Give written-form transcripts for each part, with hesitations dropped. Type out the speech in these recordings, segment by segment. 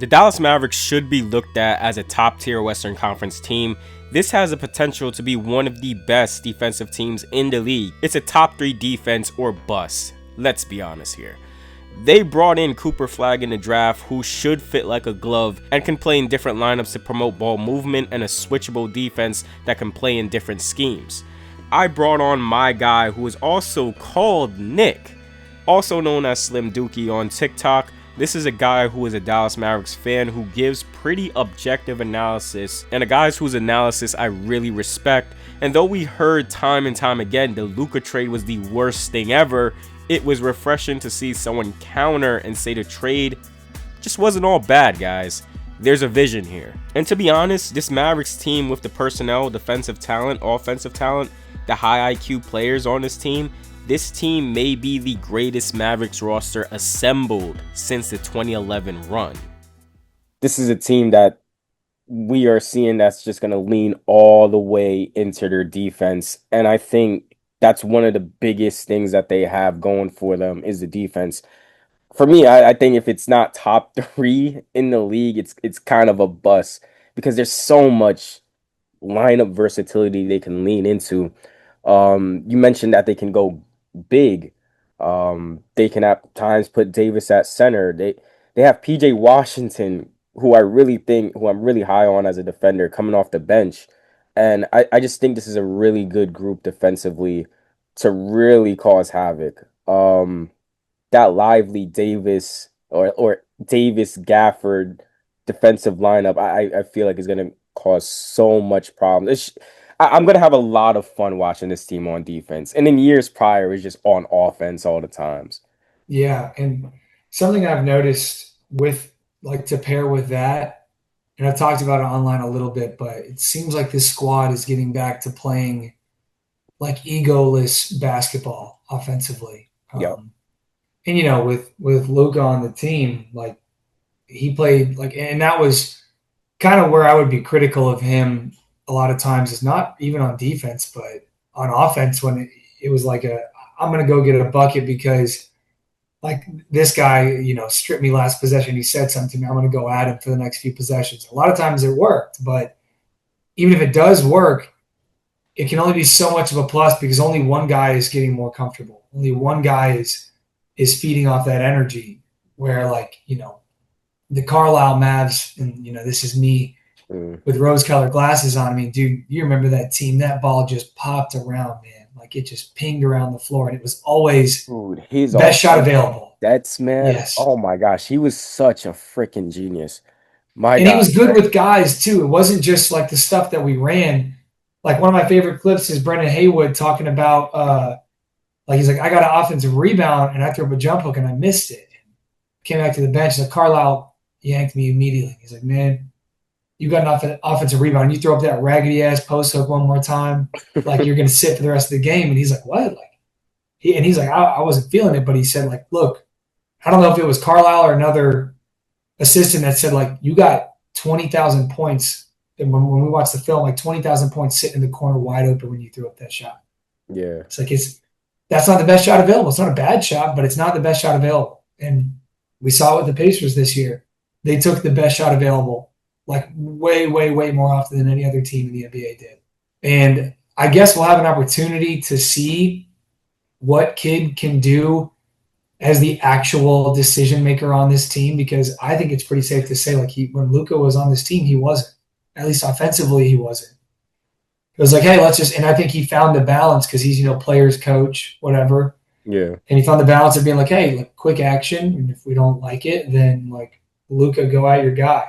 The Dallas Mavericks should be looked at as a top-tier Western Conference team. This has the potential to be one of the best defensive teams in the league. It's a top 3 defense or bust. Let's be honest here. They brought in Cooper Flagg in the draft, who should fit like a glove and can play in different lineups to promote ball movement and a switchable defense that can play in different schemes. I brought on my guy who is also called Nick, also known as Slimdookie on TikTok. This is a guy who is a Dallas Mavericks fan who gives pretty objective analysis, and a guy whose analysis I really respect. And though we heard time and time again the Luka trade was the worst thing ever, it was refreshing to see someone counter and say the trade just wasn't all bad, guys. There's a vision here. And to be honest, this Mavericks team with the personnel, defensive talent, offensive talent, the high IQ players on this team may be the greatest Mavericks roster assembled since the 2011 run. This is a team that we are seeing that's just going to lean all the way into their defense. And I think that's one of the biggest things that they have going for them is the defense. For me, I think if it's not top 3 in the league, it's kind of a bust because there's so much lineup versatility they can lean into. You mentioned that they can go big. They can at times put Davis at center. They have PJ Washington, who I'm really high on as a defender, coming off the bench. And I just think this is a really good group defensively to really cause havoc. That lively Davis or Davis Gafford defensive lineup, I feel like is going to cause so much problems. I'm going to have a lot of fun watching this team on defense. And in years prior, it was just on offense all the times. Yeah, and something I've noticed with to pair with that, and I've talked about it online a little bit, but it seems like this squad is getting back to playing like egoless basketball offensively. Yep. And with Luka on the team, like he played and that was kind of where I would be critical of him a lot of times, is not even on defense, but on offense, when it was like I'm going to go get a bucket because like this guy, stripped me last possession. He said something to me. I'm going to go at him for the next few possessions. A lot of times it worked, but even if it does work, it can only be so much of a plus because only one guy is getting more comfortable. Only one guy is feeding off that energy, where the Carlisle Mavs, and this is me with rose-colored glasses on. I mean, dude, you remember that team? That ball just popped around, man. Like it just pinged around the floor, and it was always best shot available. That's man. Yes. Oh my gosh, he was such a freaking genius. And he was good with guys too. It wasn't just like the stuff that we ran. Like one of my favorite clips is Brendan Haywood talking about he's like, I got an offensive rebound and I threw up a jump hook and I missed it. Came back to the bench. Like Carlisle yanked me immediately. He's like, man, you got an offensive rebound. You throw up that raggedy ass post hook one more time, like you're gonna sit for the rest of the game. And he's like, what? He's like, I wasn't feeling it, but he said, like, look, I don't know if it was Carlisle or another assistant that said, like, you got 20,000 points. And when we watched the film, like 20,000 points sitting in the corner wide open when you threw up that shot. Yeah. It's like, that's not the best shot available. It's not a bad shot, but it's not the best shot available. And we saw it with the Pacers this year. They took the best shot available, like way, way, way more often than any other team in the NBA did. And I guess we'll have an opportunity to see what Kidd can do as the actual decision maker on this team, because I think it's pretty safe to say, like, when Luka was on this team, he wasn't. At least offensively, he wasn't. It was like, hey, and I think he found the balance because he's, players coach, whatever. Yeah. And he found the balance of being like, hey, like, quick action. And if we don't like it, then like Luka, go at your guy.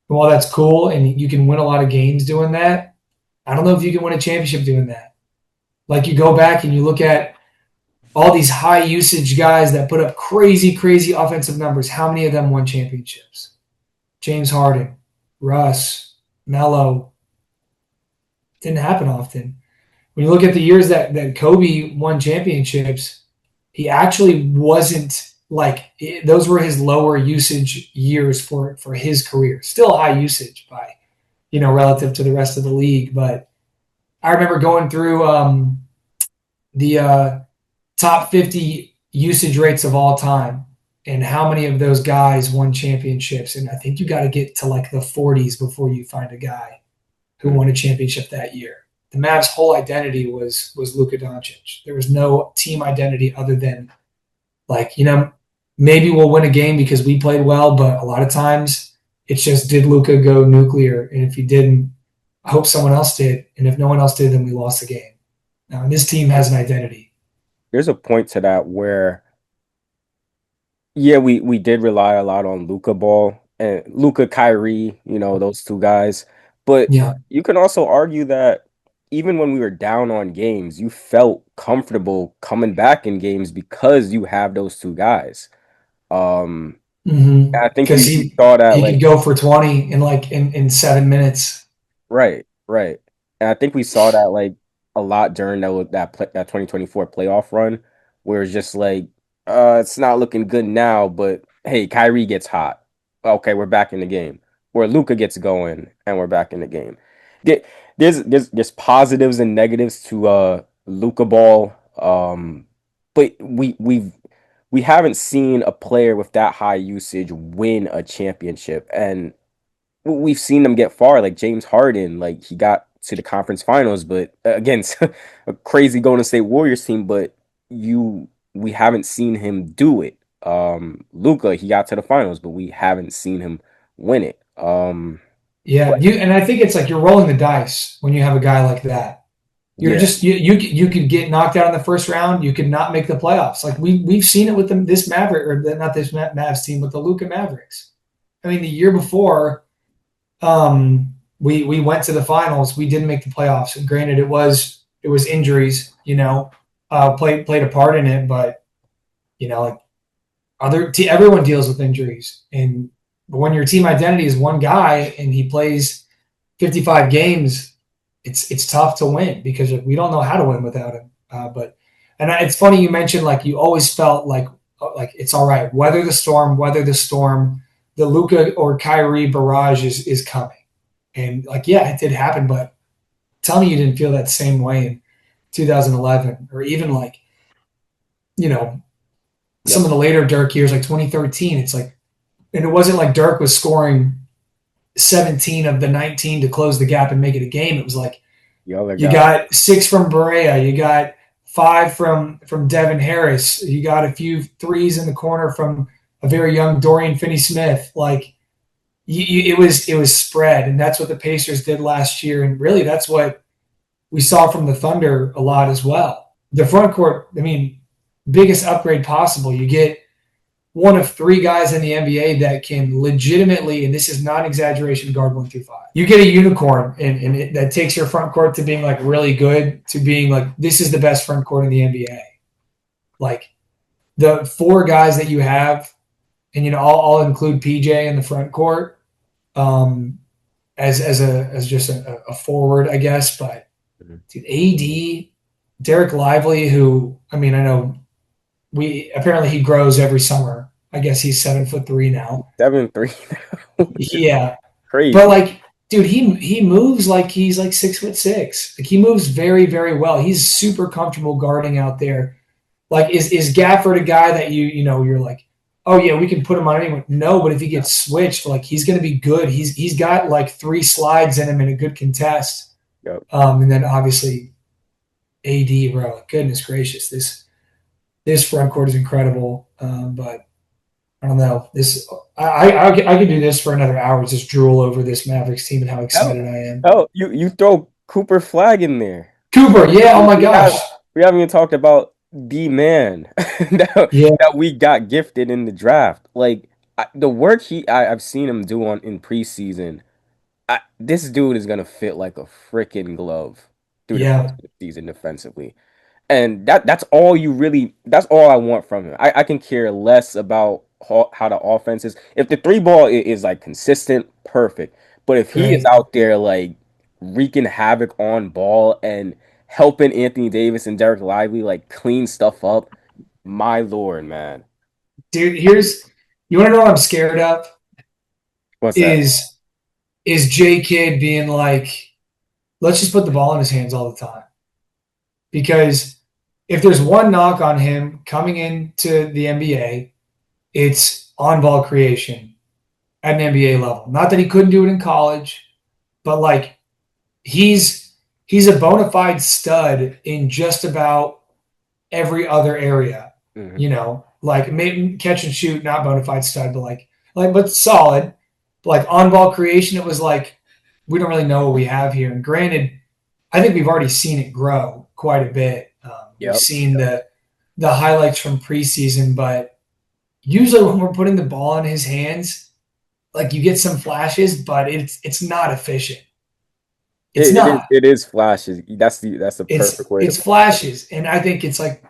And while that's cool and you can win a lot of games doing that, I don't know if you can win a championship doing that. Like you go back and you look at all these high usage guys that put up crazy, crazy offensive numbers. How many of them won championships? James Harden, Russ, Melo. Didn't happen often. When you look at the years that Kobe won championships, he actually wasn't those were his lower usage years for his career. Still high usage by, relative to the rest of the league. But I remember going through the top 50 usage rates of all time. and how many of those guys won championships. And I think you got to get to like the 40s before you find a guy who won a championship that year. The Mavs' whole identity was Luka Doncic. There was no team identity other than like, maybe we'll win a game because we played well, but a lot of times it's just did Luka go nuclear? And if he didn't, I hope someone else did. And if no one else did, then we lost the game. Now, this team has an identity. There's a point to that where, yeah, we did rely a lot on Luka ball and Luka Kyrie, those two guys. But Yeah. you can also argue that even when we were down on games, you felt comfortable coming back in games because you have those two guys. I think Because we saw that he like could go for 20 in 7 minutes. right, right. And I think we saw that like a lot during that 2024 playoff run where it's just like it's not looking good now, but hey, Kyrie gets hot. Okay, we're back in the game. Where Luka gets going and we're back in the game. There- there's positives and negatives to Luka ball. But we haven't seen a player with that high usage win a championship. And we've seen them get far, like James Harden, like he got to the conference finals, but against a crazy Golden State Warriors team, but we haven't seen him do it. Luka, he got to the finals, but we haven't seen him win it. Yeah, and I think it's like you're rolling the dice when you have a guy like that. You're Yeah, just you could get knocked out in the first round. You could not make the playoffs. Like we've seen it with this Maverick not this Mavs team, with the Luka Mavericks. I mean, the year before, we went to the finals. We didn't make the playoffs. And granted, it was injuries, played a part in it. But like everyone deals with injuries, and when your team identity is one guy and he plays 55 games, it's tough to win because we don't know how to win without him. And it's funny you mentioned like you always felt like it's all right, weather the storm, the Luka or Kyrie barrage is coming. And like, yeah, it did happen, but tell me you didn't feel that same way in 2011 or even like, yep, some of the later Dirk years, like 2013. It's like, and it wasn't like Dirk was scoring 17 of the 19 to close the gap and make it a game. It was like, the other you guy. got 6 from Berea, you got 5 from Devin Harris, you got a few threes in the corner from a very young Dorian Finney-Smith. Like, it was spread, and that's what the Pacers did last year, and really that's what we saw from the Thunder a lot as well. The front court, I mean, biggest upgrade possible. You get one of 3 guys in the NBA that can legitimately, and this is not an exaggeration, guard 1 through 5. You get a unicorn, and that takes your front court to being like really good to being like, this is the best front court in the NBA. Like the 4 guys that you have, and I'll include PJ in the front court, as just a forward, I guess. But dude, AD, Derek Lively, who I mean, I know apparently he grows every summer. I guess he's 7'3" now. 7'3". Yeah, but Crazy. like, dude, he moves like he's like 6'6". Like he moves very very well. He's super comfortable guarding out there. Like, is Gafford a guy that you're like, oh yeah, we can put him on anyone? No, but if he gets switched, like he's going to be good. He's got like 3 slides in him and a good contest. Yep. And then obviously AD, bro. Goodness gracious, this front court is incredible. But I don't know. I could do this for another hour. Just drool over this Mavericks team and how Hell, excited I am. you throw Cooper Flag in there. Cooper, yeah. Oh We, my we gosh, have we haven't even talked about the man yeah, that we got gifted in the draft. Like the work I've seen him do in preseason. This dude is gonna fit like a freaking glove through the course yeah, of the season defensively. And that's all I want from him. I can care less about how the offense is. If the three ball is like consistent, perfect. But if he is great. out there like wreaking havoc on ball and helping Anthony Davis and Derek Lively like clean stuff up, my lord, man. Dude, you want to know what I'm scared of? What's that? Is J Kidd being like, let's just put the ball in his hands all the time. Because if there's one knock on him coming into the NBA, it's on-ball creation at an NBA level. Not that he couldn't do it in college, but like he's a bona fide stud in just about every other area. Mhm. You know, like maybe catch and shoot, not bona fide stud, but but solid. Like on-ball creation, it was like we don't really know what we have here. And granted, I think we've already seen it grow quite a bit. We've Yep. seen the highlights from preseason, but usually when we're putting the ball in his hands, like you get some flashes, but it's not efficient. It's not. It is flashes. That's the perfect way to It's put it. flashes, and I think it's like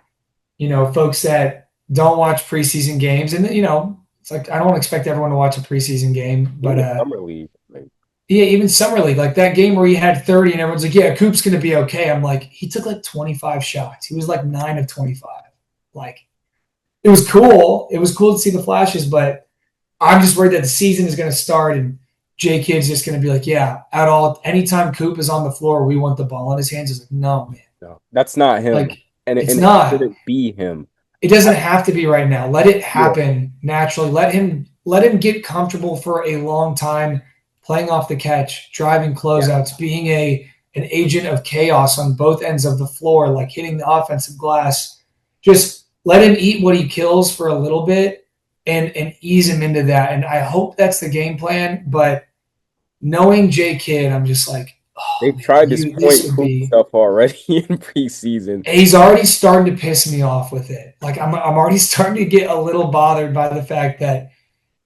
folks that don't watch preseason games, and it's like I don't expect everyone to watch a preseason game, but Even summer league, like yeah, even summer league, like that game where he had 30, and everyone's like, "Yeah, Coop's going to be okay." I'm like, he took like 25 shots. He was like 9 of 25. Like it was cool. It was cool to see the flashes, but I'm just worried that the season is going to start and J Kid's just going to be like, yeah, anytime Coop is on the floor, we want the ball in his hands. It's like, no, man. no, that's not him, Like, and it's it not. shouldn't be him. It doesn't have to be right now. Let it Yeah, happen naturally. Let him get comfortable for a long time, playing off the catch, driving yeah. closeouts, being an agent of chaos on both ends of the floor, like hitting the offensive glass. Just let him eat what he kills for a little bit and ease him into that. And I hope that's the game plan. But knowing J Kidd, I'm just like, oh They've man, tried this this point would Coop be. stuff already in preseason. He's already starting to piss me off with it. Like I'm already starting to get a little bothered by the fact that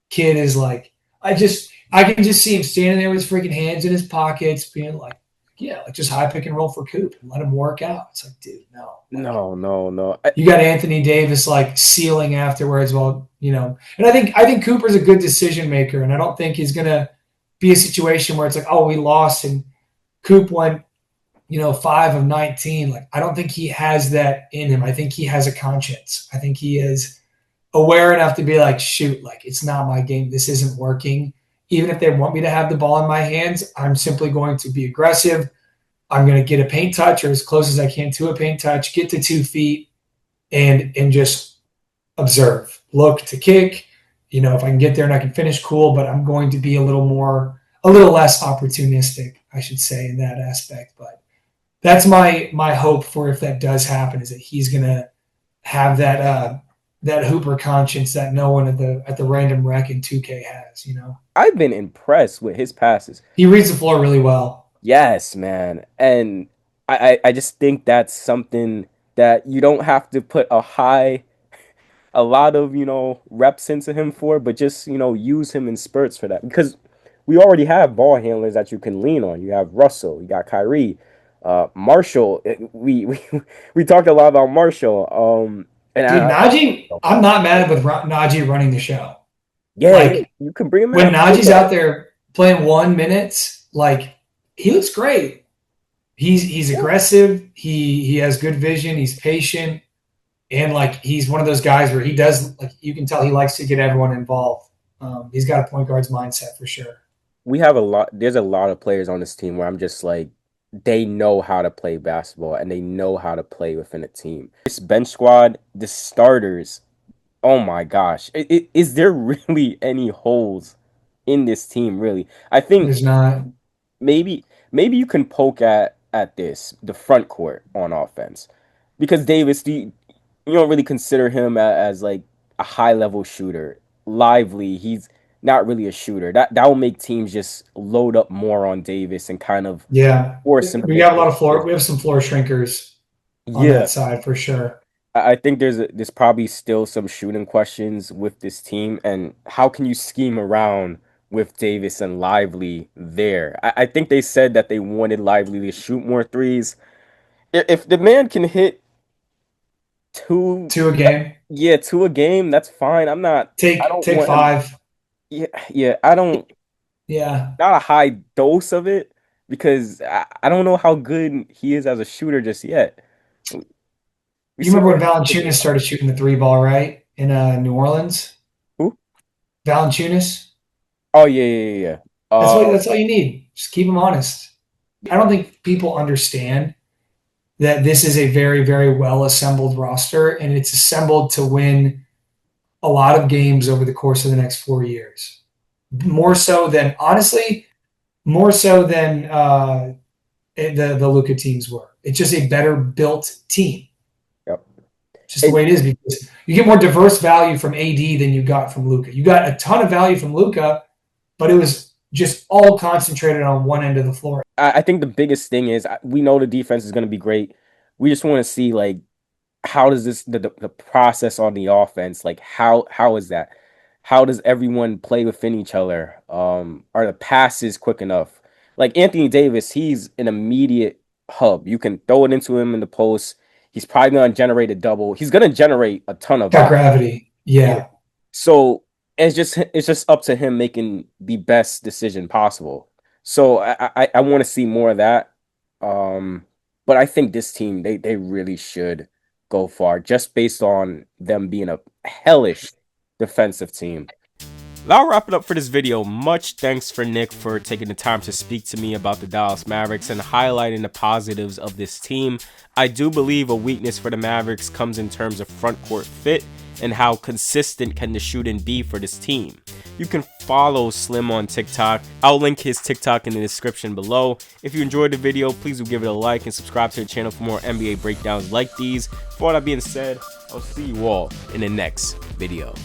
Kid is like, I can just see him standing there with his freaking hands in his pockets, being like, yeah, like just high pick and roll for Coop and let him work out. It's like, dude, no. Like No, no, no. you got Anthony Davis like sealing afterwards. Well, and I think Cooper's a good decision maker, and I don't think he's gonna be a situation where it's like, oh, we lost and Coop went 5 of 19. Like, I don't think he has that in him. I think he has a conscience. I think he is aware enough to be like, shoot, like, it's not my game. This isn't working. Even if they want me to have the ball in my hands, I'm simply going to be aggressive. I'm going to get a paint touch or as close as I can to a paint touch, get to 2 feet and just observe, look to kick. If I can get there and I can finish, cool, but I'm going to be a little less opportunistic, I should say, in that aspect. But that's my hope for if that does happen is that he's gonna have that Hooper conscience that no one at the random rec in 2K has. I've been impressed with his passes. He reads the floor really well. Yes, man. And I just think that's something that you don't have to put a lot of, reps into him for, but just, use him in spurts for that. Because we already have ball handlers that you can lean on. You have Russell, you got Kyrie, Marshall. We talked a lot about Marshall. And Dude, Najee, I'm not mad with Najee running the show. yeah, Like you can bring him in when at Najee's fullback. out there playing 1 minutes, like he looks great. He's Yeah. aggressive. He has good vision. He's patient. And like he's one of those guys where he does like you can tell he likes to get everyone involved. He's got a point guard's mindset for sure. We have a lot. There's a lot of players on this team where I'm just like, they know how to play basketball and they know how to play within a team. This bench squad, the starters, oh my gosh, is there really any holes in this team? Really, I think There's not. maybe you can poke at the front court on offense because Davis, you don't really consider him as like a high level shooter. Lively, he's not really a shooter. That will make teams just load up more on Davis and kind of Yeah, force him to we make got a lot more of floor. decisions. We have some floor shrinkers on Yeah, that side for sure. I think there's probably still some shooting questions with this team, and how can you scheme around with Davis and Lively there? I think they said that they wanted Lively to shoot more threes. If the man can hit two, Two a game. yeah, two a game, that's fine. I Take don't take want him. five. Yeah, yeah, I don't. Yeah. Not a high dose of it because I don't know how good he is as a shooter just yet. We You seen remember what when he did. Valanciunas started shooting the three ball, right? In New Orleans? Who? Valanciunas? Oh yeah, yeah, yeah. That's all you need. Just keep them honest. I don't think people understand that this is a very, very well assembled roster and it's assembled to win a lot of games over the course of the next 4 years. More so than, honestly, more so than the Luka teams were. It's just a better built team. Yep. Just the way it is, because you get more diverse value from AD than you got from Luka. You got a ton of value from Luka, but it was just all concentrated on one end of the floor. I think the biggest thing is we know the defense is going to be great. We just want to see, like, how does this the process on the offense, like how is that? How does everyone play within each other? Are the passes quick enough? Like Anthony Davis, he's an immediate hub. You can throw it into him in the post. He's probably going to generate a double. He's going to generate a ton of gravity. Yeah. So it's just up to him making the best decision possible. So I want to see more of that. But I think this team, they really should go far just based on them being a hellish defensive team. That'll wrap it up for this video. Much thanks for Nick for taking the time to speak to me about the Dallas Mavericks and highlighting the positives of this team. I do believe a weakness for the Mavericks comes in terms of front court fit and how consistent can the shooting be for this team. You can follow Slim on TikTok. I'll link his TikTok in the description below. If you enjoyed the video, please do give it a like and subscribe to the channel for more NBA breakdowns like these. For all that being said, I'll see you all in the next video.